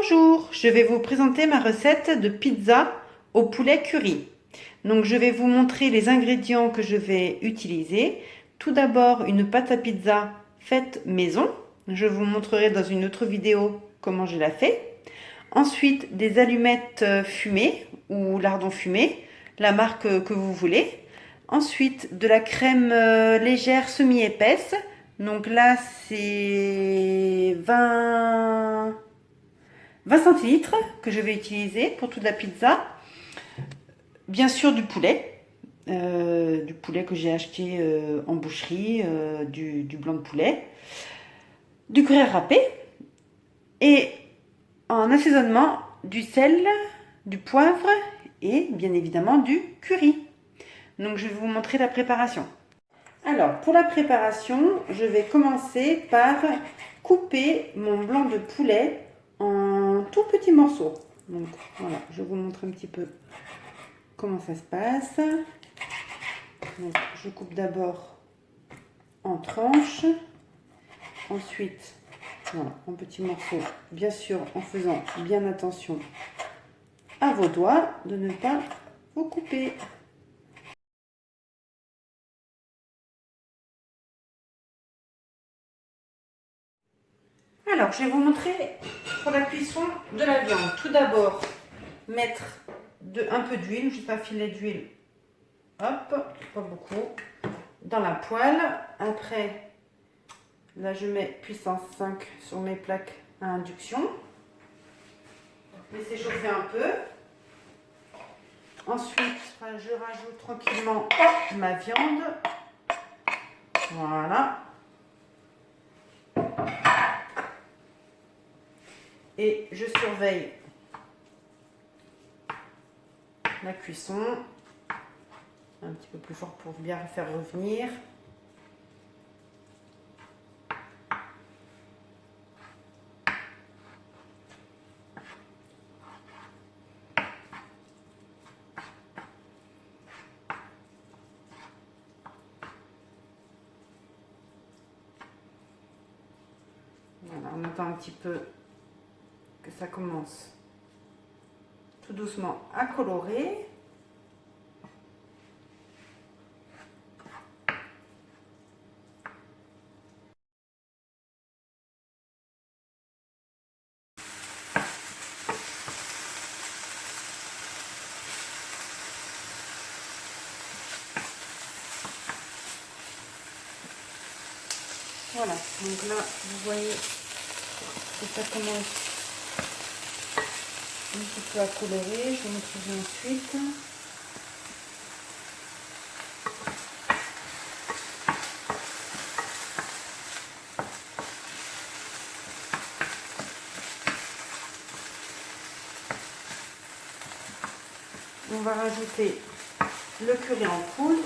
Bonjour, je vais vous présenter ma recette de pizza au poulet curry. Donc je vais vous montrer les ingrédients que je vais utiliser. Tout d'abord une pâte à pizza faite maison. Je vous montrerai dans une autre vidéo comment je la fais. Ensuite des allumettes fumées ou lardons fumés, la marque que vous voulez. Ensuite de la crème légère semi-épaisse. Donc là c'est 20 centilitres que je vais utiliser pour toute la pizza. Bien sûr du poulet que j'ai acheté en boucherie, du blanc de poulet, du gruyère râpé et en assaisonnement du sel, du poivre et bien évidemment du curry. Donc je vais vous montrer la préparation. Alors pour la préparation, je vais commencer par couper mon blanc de poulet en tout petits morceaux. Donc voilà, je vous montre un petit peu comment ça se passe. Donc, je coupe d'abord en tranches, ensuite voilà, en petits morceaux, bien sûr en faisant bien attention à vos doigts de ne pas vous couper. Alors, je vais vous montrer pour la cuisson de la viande. Tout d'abord, mettre un peu d'huile, juste un filet d'huile, hop, pas beaucoup, dans la poêle. Après, là je mets puissance 5 sur mes plaques à induction. Laissez chauffer un peu. Ensuite, je rajoute tranquillement ma viande. Voilà. Et je surveille la cuisson. Un petit peu plus fort pour bien faire revenir. Voilà, on attend un petit peu que ça commence tout doucement à colorer. Voilà, donc là, vous voyez que ça commence un petit peu à colorer. Je vous montrerai ensuite. On va rajouter le curry en poudre.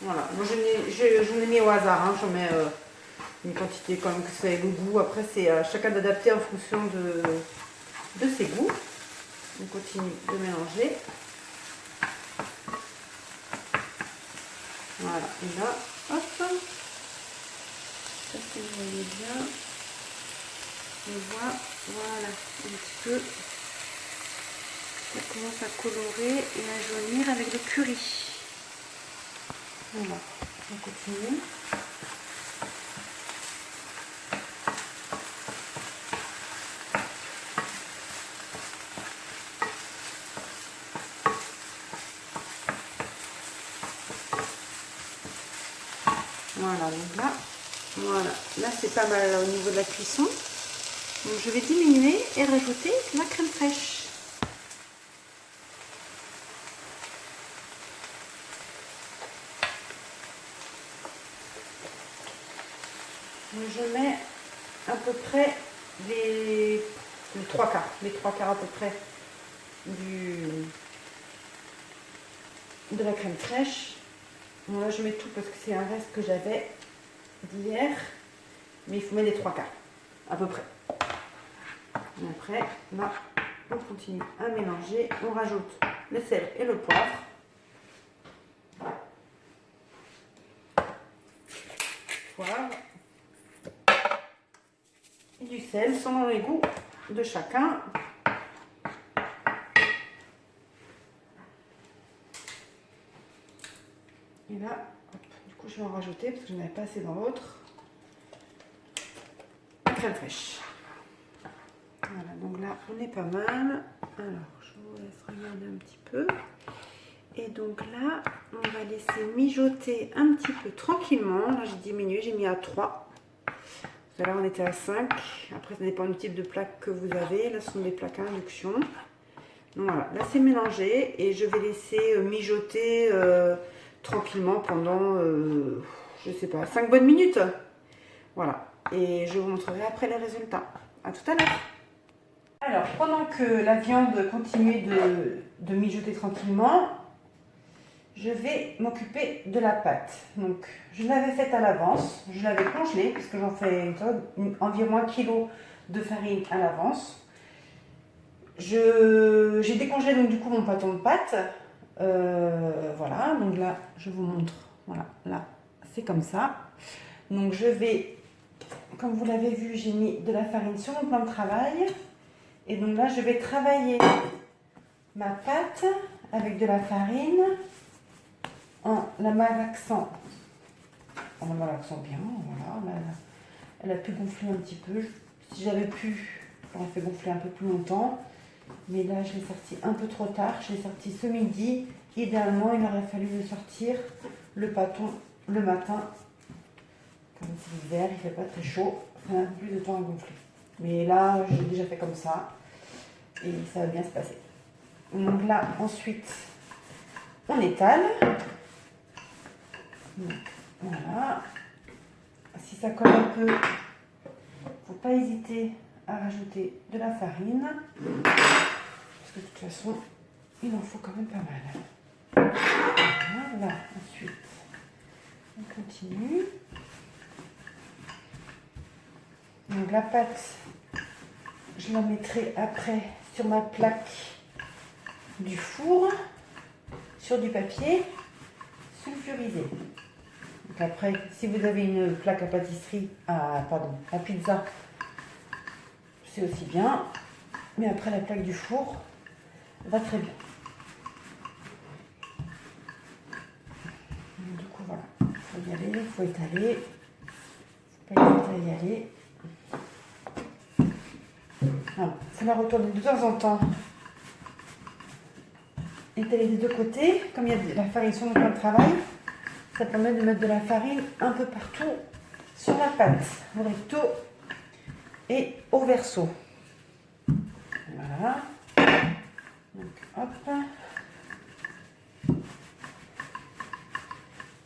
Voilà, moi je l'ai mis au hasard, hein. J'en mets une quantité comme que c'est le goût. Après, c'est à chacun d'adapter en fonction de ses goûts. On continue de mélanger. Voilà, et là, hop, ça si vous voyez bien, on voit, voilà, un petit peu, ça commence à colorer et à jaunir avec le curry. Voilà, on continue. Voilà, donc là, voilà, là c'est pas mal au niveau de la cuisson. Donc je vais diminuer et rajouter la crème fraîche. Donc je mets à peu près les 3/4, les 3/4 à peu près de la crème fraîche. Bon, là je mets tout parce que c'est un reste que j'avais d'hier, mais il faut mettre les 3/4 à peu près. Et après, là, on continue à mélanger. On rajoute le sel et le poivre. poivre et du sel selon les goûts de chacun. Et là, hop, du coup, je vais en rajouter parce que je n'avais pas assez dans l'autre. Crème fraîche. Voilà, donc là, on est pas mal. Alors, je vous laisse regarder un petit peu. Et donc là, on va laisser mijoter un petit peu tranquillement. Là, j'ai diminué, j'ai mis à 3. Tout à l'heure, on était à 5. Après, ça dépend du type de plaque que vous avez. Là, ce sont des plaques à induction. Donc voilà, là, c'est mélangé. Et je vais laisser mijoter tranquillement pendant, je sais pas, 5 bonnes minutes. Voilà. Et je vous montrerai après les résultats. À tout à l'heure. Alors, pendant que la viande continue de mijoter tranquillement, je vais m'occuper de la pâte. Donc, je l'avais faite à l'avance, je l'avais congelée, puisque j'en fais environ 1 kg de farine à l'avance. J'ai décongelé donc du coup mon pâton de pâte. Voilà, donc là, je vous montre. Voilà, là, c'est comme ça. Donc, je vais, comme vous l'avez vu, j'ai mis de la farine sur mon plan de travail. Et donc là, je vais travailler ma pâte avec de la farine en la malaxant bien. Voilà, elle a pu gonfler un petit peu. Si j'avais pu, j'aurais fait gonfler un peu plus longtemps. Mais là, je l'ai sorti un peu trop tard. Je l'ai sorti ce midi. Idéalement, il aurait fallu le sortir le pâton le matin. Comme c'est l'hiver, il ne fait pas très chaud. Ça a un peu plus de temps à gonfler. Mais là, j'ai déjà fait comme ça. Et ça va bien se passer. Donc là, ensuite, on étale. Donc, voilà. Si ça colle un peu, il ne faut pas hésiter à rajouter de la farine. Parce que de toute façon, il en faut quand même pas mal. Voilà, ensuite, on continue. Donc la pâte, je la mettrai après sur ma plaque du four, sur du papier sulfurisé. Donc après, si vous avez une plaque à pâtisserie, à pizza, c'est aussi bien. Mais après, la plaque du four va très bien. Donc, du coup, voilà. Il faut y aller, il faut étaler. Il ne faut pas hésiter à y aller. Il faut la retourner de temps en temps. Étaler des deux côtés. Comme il y a de la farine sur mon plan de travail, ça permet de mettre de la farine un peu partout sur la pâte, au recto et au verso. Voilà. Donc, hop.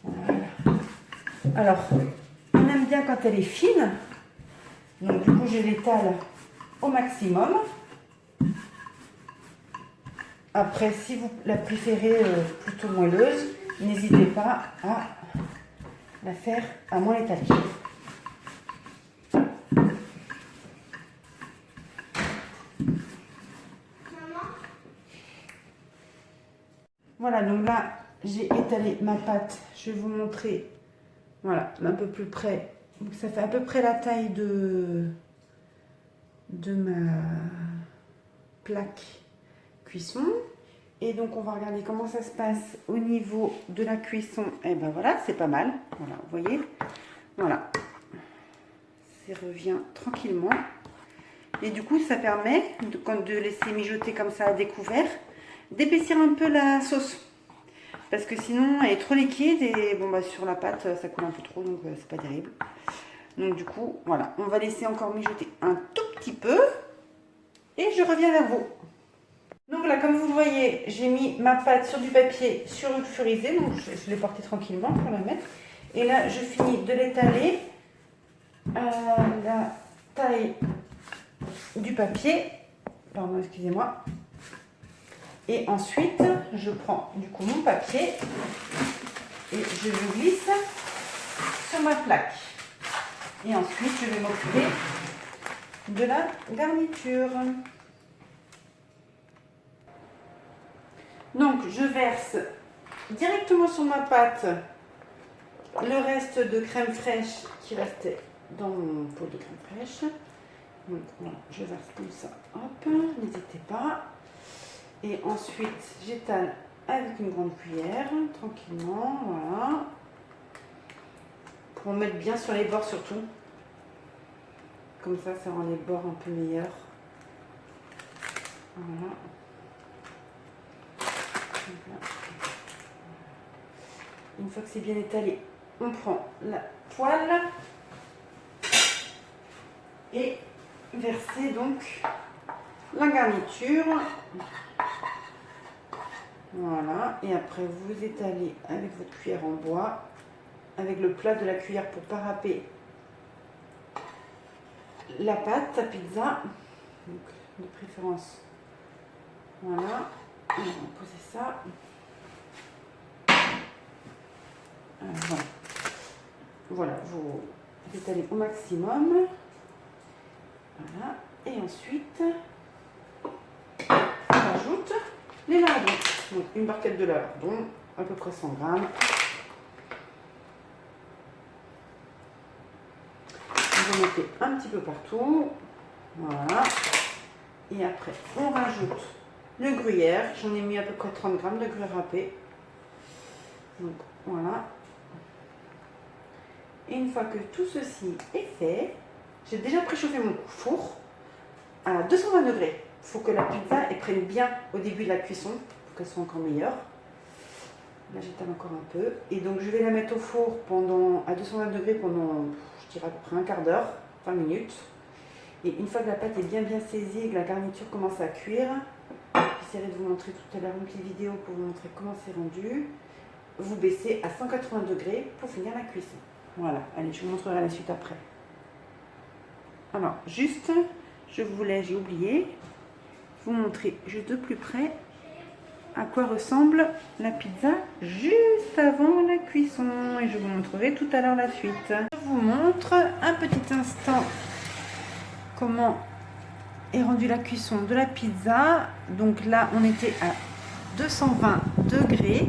Voilà. Alors, on aime bien quand elle est fine. Donc, du coup, je l'étale au maximum. Après, si vous la préférez plutôt moelleuse, n'hésitez pas à la faire à moins l'étaler. Voilà, donc là, j'ai étalé ma pâte. Je vais vous montrer, voilà, un peu plus près. Donc, ça fait à peu près la taille de ma plaque cuisson. Et donc, on va regarder comment ça se passe au niveau de la cuisson. Et ben voilà, c'est pas mal. Voilà, vous voyez. Voilà. Ça revient tranquillement. Et du coup, ça permet, de laisser mijoter comme ça à découvert, d'épaissir un peu la sauce. Parce que sinon, elle est trop liquide et bon, bah, sur la pâte, ça coule un peu trop, donc c'est pas terrible. Donc du coup, voilà. On va laisser encore mijoter un tout petit peu. Et je reviens vers vous. Donc là, comme vous le voyez, j'ai mis ma pâte sur du papier sulfurisé. Donc je l'ai porté tranquillement pour la mettre. Et là, je finis de l'étaler à la taille du papier. Pardon, excusez-moi. Et ensuite, je prends du coup mon papier et je le glisse sur ma plaque. Et ensuite, je vais m'occuper de la garniture. Donc, je verse directement sur ma pâte le reste de crème fraîche qui restait dans mon pot de crème fraîche. Donc voilà, je verse comme ça, hop, n'hésitez pas. Et ensuite, j'étale avec une grande cuillère, tranquillement, voilà. Pour mettre bien sur les bords surtout. Comme ça rend les bords un peu meilleurs. Voilà. Une fois que c'est bien étalé, on prend la poêle et verser donc la garniture. Voilà, et après vous étalez avec votre cuillère en bois, avec le plat de la cuillère pour pas râper la pâte à pizza, donc de préférence. Voilà, et on va poser ça. Voilà, voilà, vous étalez au maximum. Voilà, et ensuite on rajoute les lardons. Donc une barquette de lardons, à peu près 100 grammes. Vous mettez un petit peu partout. Voilà. Et après, on rajoute le gruyère. J'en ai mis à peu près 30 grammes de gruyère râpé. Donc voilà. Et une fois que tout ceci est fait, j'ai déjà préchauffé mon four à 220 degrés. Il faut que la pizza prenne bien au début de la cuisson pour qu'elle soit encore meilleure. Là, j'étale encore un peu. Et donc, je vais la mettre au four à 220 degrés pendant, je dirais à peu près un quart d'heure, 20 minutes. Et une fois que la pâte est bien saisie et que la garniture commence à cuire, j'essaierai de vous montrer tout à l'heure une petite vidéo pour vous montrer comment c'est rendu. Vous baissez à 180 degrés pour finir la cuisson. Voilà, allez, je vous montrerai la suite après. Alors, juste, j'ai oublié, vous montrer juste de plus près à quoi ressemble la pizza juste avant la cuisson. Et je vous montrerai tout à l'heure la suite. Je vous montre un petit instant comment est rendue la cuisson de la pizza. Donc là, on était à 220 degrés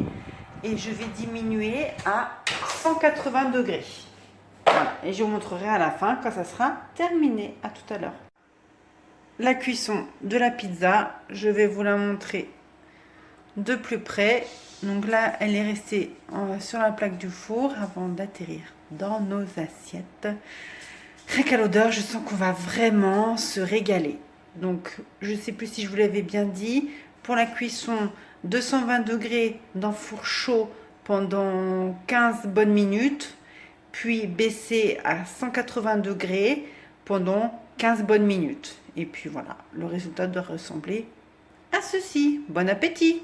et je vais diminuer à 180 degrés. Voilà. Et je vous montrerai à la fin quand ça sera terminé. À tout à l'heure. La cuisson de la pizza, je vais vous la montrer de plus près. Donc là, elle est restée sur la plaque du four avant d'atterrir dans nos assiettes. Rien qu'à l'odeur, je sens qu'on va vraiment se régaler. Donc, je ne sais plus si je vous l'avais bien dit, pour la cuisson, 220 degrés dans four chaud pendant 15 bonnes minutes, puis baisser à 180 degrés pendant 15 bonnes minutes. Et puis voilà, le résultat doit ressembler à ceci. Bon appétit!